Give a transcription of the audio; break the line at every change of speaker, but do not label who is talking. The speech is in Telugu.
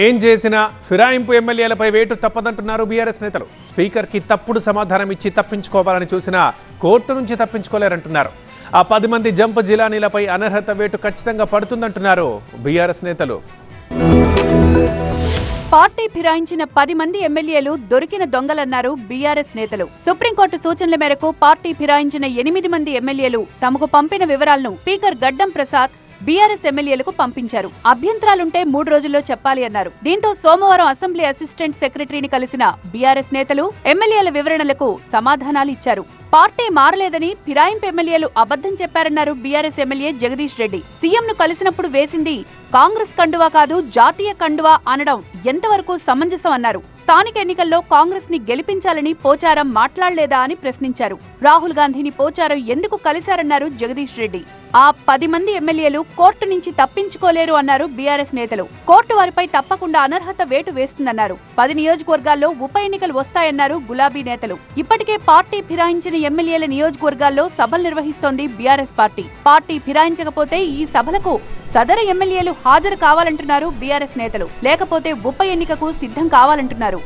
ఏం చేసినా ఫిరాయింపు ఎమ్మెల్యేలపై వేటు తప్పదంటున్నారు బీఆర్ఎస్ నేతలు. స్పీకర్కి తప్పుడు సమాధానం ఇచ్చి తప్పించుకోవాలని చూసినా కోర్టు నుంచి తప్పించుకోలేరంటున్నారు. ఆ 10 మంది జంప్ జిలానీలపై అనర్హత వేటు ఖచ్చితంగా పడుతుందంటున్నారు బీఆర్ఎస్ నేతలు.
పార్టీ ఫిరాయించిన 10 మంది ఎమ్మెల్యేలు దొరికిన దొంగలన్నారు బీఆర్ఎస్ నేతలు. సుప్రీంకోర్టు సూచనల మేరకు పార్టీ ఫిరాయించిన 8 మంది ఎమ్మెల్యేలు తమకు పంపిన వివరాలను స్పీకర్ గడ్డం ప్రసాద్ బీఆర్ఎస్ ఎమ్మెల్యేలకు పంపించారు. అభ్యంతరాలుంటే 3 రోజుల్లో చెప్పాలి అన్నారు. దీంతో సోమవారం అసెంబ్లీ అసిస్టెంట్ సెక్రటరీని కలిసిన బీఆర్ఎస్ నేతలు ఎమ్మెల్యేల వివరణలకు సమాధానాలు ఇచ్చారు. పార్టీ మారలేదని ఫిరాయింపు ఎమ్మెల్యేలు అబద్ధం చెప్పారన్నారు బీఆర్ఎస్ ఎమ్మెల్యే జగదీష్ రెడ్డి. సీఎంను కలిసినప్పుడు వేసింది కాంగ్రెస్ కండువా కాదు జాతీయ కండువా అనడం ఎంతవరకు సమంజసం అన్నారు. స్థానిక ఎన్నికల్లో కాంగ్రెస్ ని గెలిపించాలని పోచారం మాట్లాడలేదా అని ప్రశ్నించారు. రాహుల్ గాంధీని పోచారం ఎందుకు కలిశారన్నారు జగదీష్ రెడ్డి. ఆ 10 మంది ఎమ్మెల్యేలు కోర్టు నుంచి తప్పించుకోలేరు అన్నారు బీఆర్ఎస్ నేతలు. కోర్టు వారిపై తప్పకుండా అనర్హత వేటు వేస్తుందన్నారు. 10 నియోజకవర్గాల్లో ఉప ఎన్నికలు వస్తాయన్నారు గులాబీ నేతలు. ఇప్పటికే పార్టీ ఫిరాయించిన ఎమ్మెల్యేల నియోజకవర్గాల్లో సభలు నిర్వహిస్తోంది బీఆర్ఎస్ పార్టీ. పార్టీ ఫిరాయించకపోతే ఈ సభలకు సదరు ఎమ్మెల్యేలు హాజరు కావాలంటున్నారు బీఆర్ఎస్ నేతలు. లేకపోతే ఉప ఎన్నికకు సిద్ధం కావాలంటున్నారు.